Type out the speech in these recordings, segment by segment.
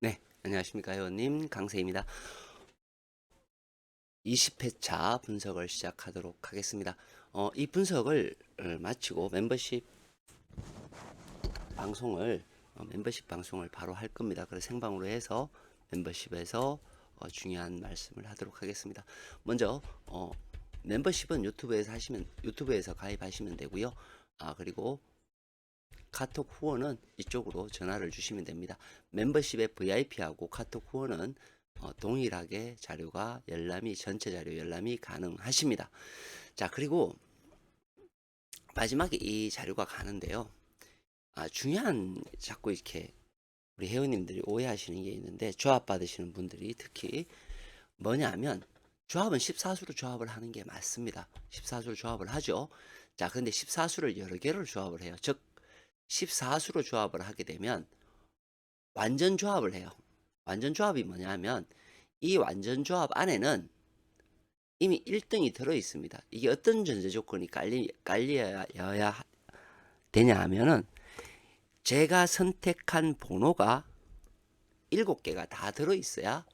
네, 안녕하십니까, 회원님. 강세입니다. 20회차 분석을 시작하도록 하겠습니다. 이 분석을 마치고 멤버십 방송을 바로 할 겁니다. 그래서 생방으로 해서 멤버십에서 중요한 말씀을 하도록 하겠습니다. 먼저, 멤버십은 유튜브에서 가입하시면 되고요. 그리고 카톡 후원은 이쪽으로 전화를 주시면 됩니다. 멤버십의 VIP하고 카톡 후원은 동일하게 전체 자료 열람이 가능하십니다. 자, 그리고 마지막에 이 자료가 가는데요. 자꾸 이렇게 우리 회원님들이 오해하시는 게 있는데, 조합 받으시는 분들이 특히 뭐냐면, 조합은 14수로 조합을 하는 게 맞습니다. 14수로 조합을 하죠. 자, 근데 14수를 여러 개를 조합을 해요. 즉, 14수로 조합을 하게 되면 완전 조합을 해요. 완전 조합이 뭐냐면 이 완전 조합 안에는 이미 1등이 들어 있습니다. 이게 어떤 전제 조건이 깔려야 되냐 하면은 제가 선택한 번호가 7개가 다 들어 있어야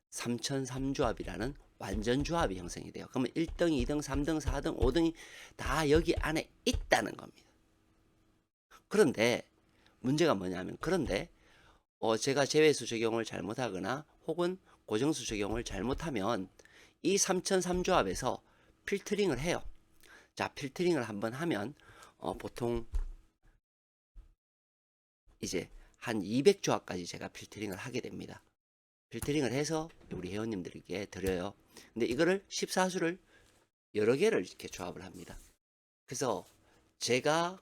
3003조합이라는 완전 조합이 형성이 돼요. 그러면 1등, 2등, 3등, 4등, 5등이 다 여기 안에 있다는 겁니다. 그런데 문제가 뭐냐면 제가 제외수 적용을 잘못하거나 혹은 고정수 적용을 잘못하면 이 3003조합에서 필터링을 해요. 자, 필터링을 한번 하면 보통 이제 한 200조합까지 제가 필터링을 하게 됩니다. 필터링을 해서 우리 회원님들에게 드려요. 근데 이거를 14수를 여러 개를 이렇게 조합을 합니다. 그래서 제가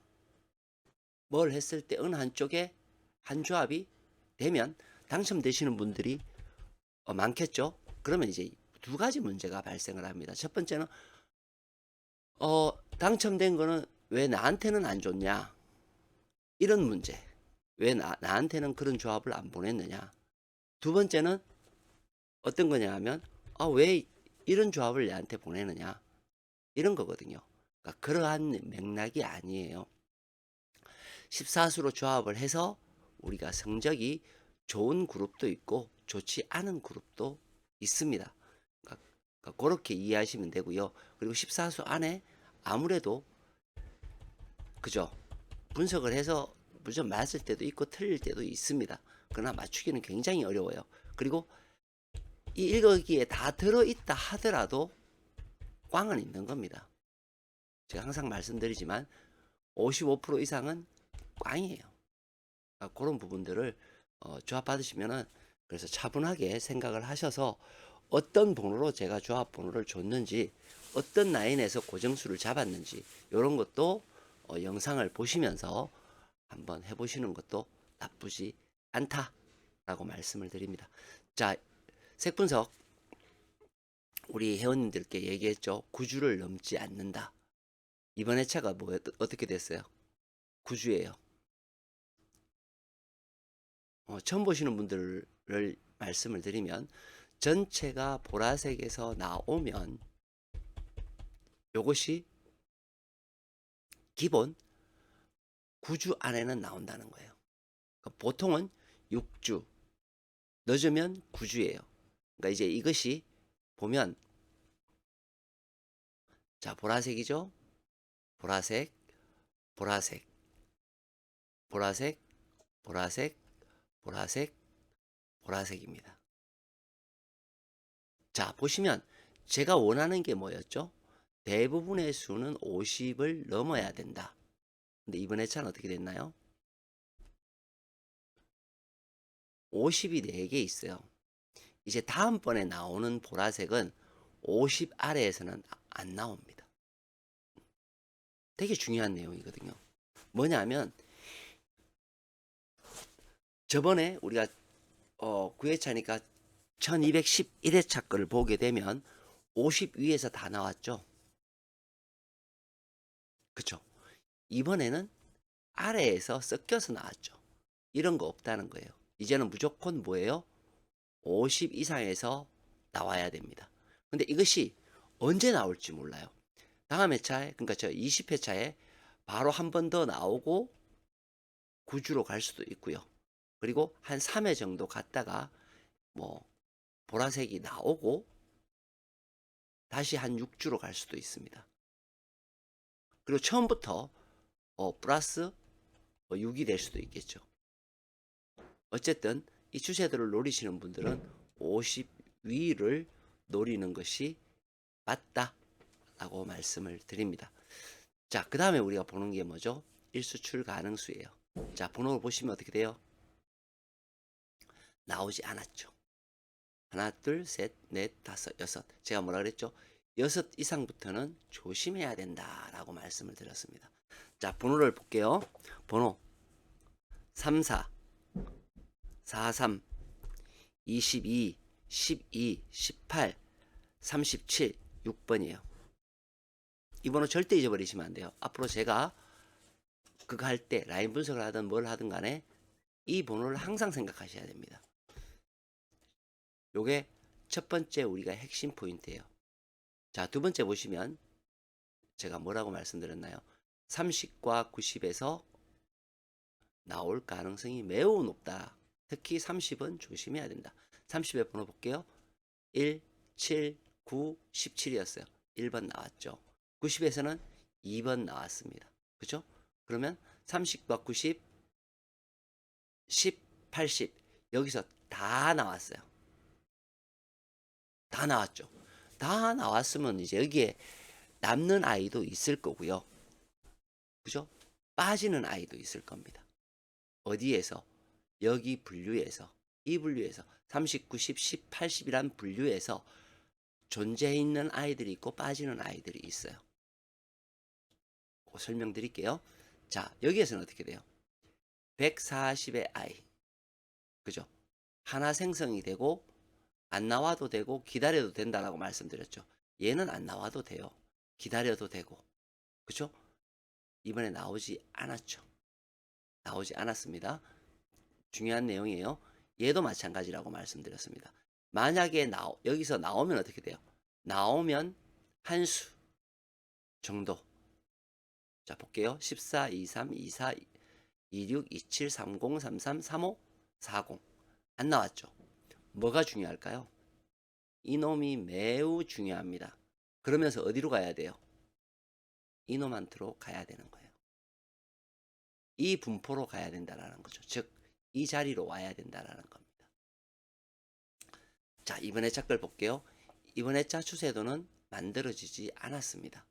뭘 했을 때 어느 한쪽에 한 조합이 되면 당첨되시는 분들이 많겠죠. 그러면 이제 두 가지 문제가 발생을 합니다. 첫 번째는 당첨된 거는 왜 나한테는 안 줬냐, 이런 문제. 왜 나한테는 그런 조합을 안 보냈느냐. 두 번째는 어떤 거냐 하면 왜 이런 조합을 내한테 보내느냐, 이런 거거든요. 그러니까 그러한 맥락이 아니에요. 14수로 조합을 해서 우리가 성적이 좋은 그룹도 있고 좋지 않은 그룹도 있습니다. 그러니까 그렇게 이해하시면 되고요. 그리고 14수 안에 아무래도 그죠? 분석을 해서 물론 맞을 때도 있고 틀릴 때도 있습니다. 그러나 맞추기는 굉장히 어려워요. 그리고 이 1거기에 다 들어있다 하더라도 꽝은 있는 겁니다. 제가 항상 말씀드리지만 55% 이상은 꽝이에요. 그러니까 그런 부분들을 조합 받으시면은, 그래서 차분하게 생각을 하셔서 어떤 번호로 제가 조합 번호를 줬는지, 어떤 라인에서 고정수를 잡았는지, 이런 것도 영상을 보시면서 한번 해보시는 것도 나쁘지 않다라고 말씀을 드립니다. 자, 색분석 우리 회원님들께 얘기했죠. 9주를 넘지 않는다. 이번 회차가 어떻게 됐어요? 9주예요. 처음 보시는 분들을 말씀을 드리면, 전체가 보라색에서 나오면 요것이 기본 9주 안에는 나온다는 거예요. 그러니까 보통은 6주, 늦으면 9주예요. 그러니까 이제 이것이 보면, 자, 보라색이죠? 보라색, 보라색, 보라색, 보라색, 보라색, 보라색입니다. 자, 보시면 제가 원하는 게 뭐였죠? 대부분의 수는 50을 넘어야 된다. 근데 이번 회차는 어떻게 됐나요? 50이 4개 있어요. 이제 다음번에 나오는 보라색은 50 아래에서는 안 나옵니다. 되게 중요한 내용이거든요. 뭐냐면 저번에 우리가 9회차니까 1211회차 거를 보게 되면 50 위에서 다 나왔죠. 그쵸? 이번에는 아래에서 섞여서 나왔죠. 이런 거 없다는 거예요. 이제는 무조건 뭐예요? 50 이상에서 나와야 됩니다. 근데 이것이 언제 나올지 몰라요. 다음 회차에, 그러니까 저 20회차에 바로 한 번 더 나오고 9주로 갈 수도 있고요. 그리고 한 3회 정도 갔다가 뭐 보라색이 나오고 다시 한 6주로 갈 수도 있습니다. 그리고 처음부터 플러스 6이 될 수도 있겠죠. 어쨌든 이 추세들을 노리시는 분들은 50 위를 노리는 것이 맞다라고 말씀을 드립니다. 자, 그 다음에 우리가 보는 게 뭐죠? 일수출 가능수예요. 자, 번호를 보시면 어떻게 돼요? 나오지 않았죠. 하나, 둘, 셋, 넷, 다섯, 여섯. 제가 뭐라 그랬죠? 6 이상부터는 조심해야 된다라고 말씀을 드렸습니다. 자, 번호를 볼게요. 번호 34, 43, 22, 12, 18, 37, 6번이에요. 이 번호 절대 잊어버리시면 안 돼요. 앞으로 제가 그거 할 때 라인 분석을 하든 뭘 하든 간에 이 번호를 항상 생각하셔야 됩니다. 요게 첫 번째 우리가 핵심 포인트예요. 자, 두 번째 보시면 제가 뭐라고 말씀드렸나요? 30과 90에서 나올 가능성이 매우 높다. 특히 30은 조심해야 된다. 30의 번호 볼게요. 1, 7, 9, 17이었어요. 1번 나왔죠. 90에서는 2번 나왔습니다. 그죠? 그러면 30과 90, 10, 80 여기서 다 나왔어요. 다 나왔죠. 다 나왔으면 이제 여기에 남는 아이도 있을 거고요. 그죠? 빠지는 아이도 있을 겁니다. 어디에서? 여기 분류에서, 이 분류에서 30, 90, 10, 80이란 분류에서 존재해 있는 아이들이 있고 빠지는 아이들이 있어요. 설명드릴게요. 자, 여기에서는 어떻게 돼요? 140의 아이. 그죠? 하나 생성이 되고 안 나와도 되고 기다려도 된다라고 말씀드렸죠. 얘는 안 나와도 돼요. 기다려도 되고. 그죠? 이번에 나오지 않았죠. 나오지 않았습니다. 중요한 내용이에요. 얘도 마찬가지라고 말씀드렸습니다. 만약에 여기서 나오면 어떻게 돼요? 나오면 한 수 정도. 자, 볼게요. 14, 23, 24, 26, 27, 30, 33, 35, 40. 안 나왔죠? 뭐가 중요할까요? 이놈이 매우 중요합니다. 그러면서 어디로 가야 돼요? 이놈한테로 가야 되는 거예요. 이 분포로 가야 된다라는 거죠. 즉, 이 자리로 와야 된다라는 겁니다. 자, 이번 회차 걸 볼게요. 이번 회차 추세도는 만들어지지 않았습니다.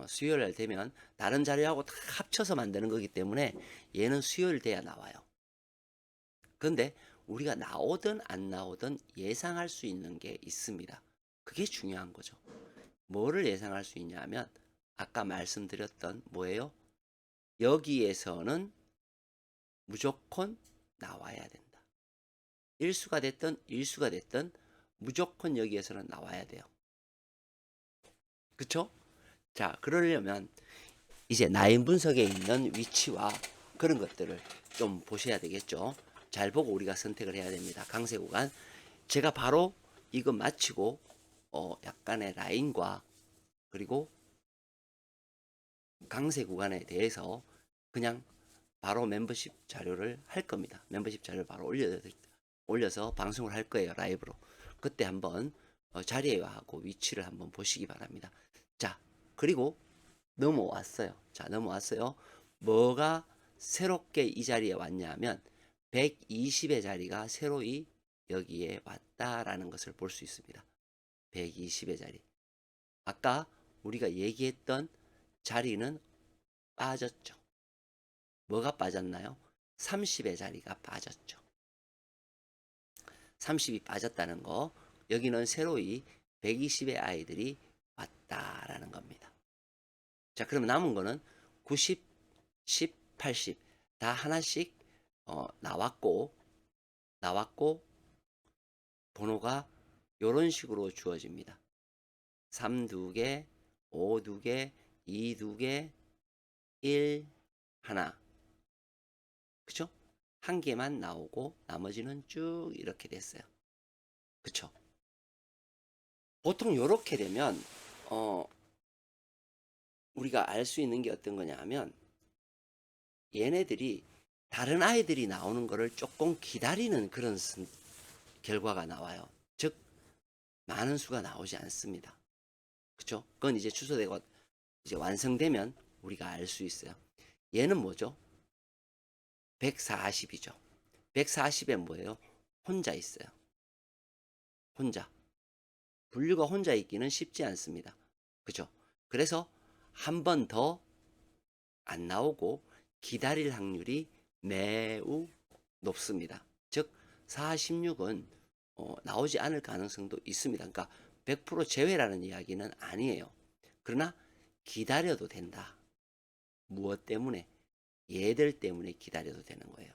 수요일 날 되면 다른 자리하고 다 합쳐서 만드는 거기 때문에 얘는 수요일 돼야 나와요. 그런데 우리가 나오든 안 나오든 예상할 수 있는 게 있습니다. 그게 중요한 거죠. 뭐를 예상할 수 있냐 하면 아까 말씀드렸던 뭐예요? 여기에서는 무조건 나와야 된다. 일수가 됐든 일수가 됐든 무조건 여기에서는 나와야 돼요. 그쵸? 자, 그러려면 이제 라인 분석에 있는 위치와 그런 것들을 좀 보셔야 되겠죠. 잘 보고 우리가 선택을 해야 됩니다. 강세 구간. 제가 바로 이거 마치고 약간의 라인과 그리고 강세 구간에 대해서 그냥 바로 멤버십 자료를 할 겁니다. 멤버십 자료를 바로 올려서 방송을 할 거예요. 라이브로. 그때 한번 자리하고 위치를 한번 보시기 바랍니다. 자, 그리고 넘어왔어요. 자, 넘어왔어요. 뭐가 새롭게 이 자리에 왔냐면 120의 자리가 새로이 여기에 왔다라는 것을 볼 수 있습니다. 120의 자리. 아까 우리가 얘기했던 자리는 빠졌죠. 뭐가 빠졌나요? 30의 자리가 빠졌죠. 30이 빠졌다는 거. 여기는 새로이 120의 아이들이 왔다라는 겁니다. 자, 그러면 남은 거는 90, 10, 80 다 하나씩 나왔고 번호가 이런 식으로 주어집니다. 3 2개, 5 2개, 2 2개, 1 하나. 그쵸? 한 개만 나오고 나머지는 쭉 이렇게 됐어요. 그쵸? 보통 이렇게 되면 우리가 알 수 있는 게 어떤 거냐 하면 얘네들이 다른 아이들이 나오는 거를 조금 기다리는 그런 결과가 나와요. 즉 많은 수가 나오지 않습니다. 그렇죠? 그건 이제 추소되고 이제 완성되면 우리가 알 수 있어요. 얘는 뭐죠? 140이죠. 140에 뭐예요? 혼자 있어요. 혼자. 분류가 혼자 있기는 쉽지 않습니다. 그죠? 그래서 한 번 더 안 나오고 기다릴 확률이 매우 높습니다. 즉 46은 나오지 않을 가능성도 있습니다. 그러니까 100% 제외라는 이야기는 아니에요. 그러나 기다려도 된다. 무엇 때문에? 얘들 때문에 기다려도 되는 거예요.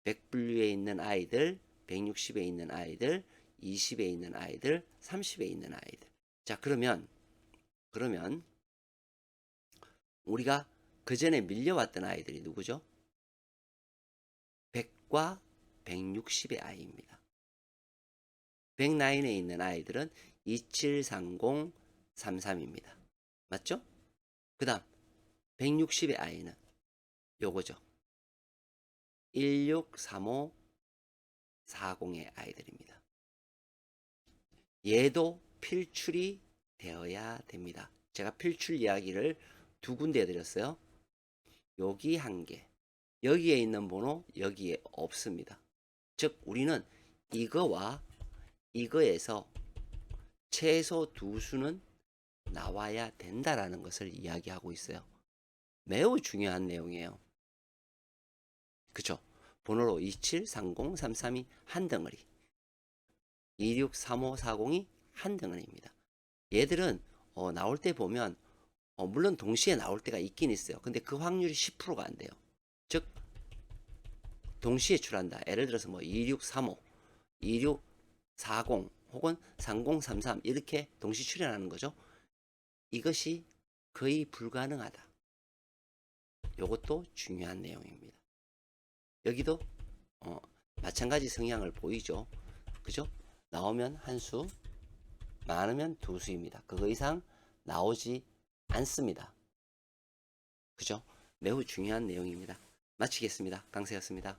100분류에 있는 아이들, 160에 있는 아이들, 20에 있는 아이들, 30에 있는 아이들. 자, 그러면 우리가 그 전에 밀려왔던 아이들이 누구죠? 100과 160의 아이입니다. 109에 있는 아이들은 273033입니다. 맞죠? 그 다음 160의 아이는 요거죠. 163540의 아이들입니다. 얘도 필출이 되어야 됩니다. 제가 필출 이야기를 두 군데 드렸어요. 여기 한 개, 여기에 있는 번호 여기에 없습니다. 즉 우리는 이거와 이거에서 최소 두 수는 나와야 된다라는 것을 이야기하고 있어요. 매우 중요한 내용이에요. 그쵸? 번호로 273033이 한 덩어리, 263540이 한 덩어리입니다. 얘들은 나올 때 보면 물론 동시에 나올 때가 있긴 있어요. 근데 그 확률이 10%가 안 돼요. 즉 동시에 출한다. 예를 들어서 뭐 2635, 2640 혹은 3033 이렇게 동시 출현하는 거죠. 이것이 거의 불가능하다. 이것도 중요한 내용입니다. 여기도 마찬가지 성향을 보이죠. 그죠? 나오면 한 수, 많으면 두 수입니다. 그거 이상 나오지 않습니다. 그죠? 매우 중요한 내용입니다. 마치겠습니다. 강세였습니다.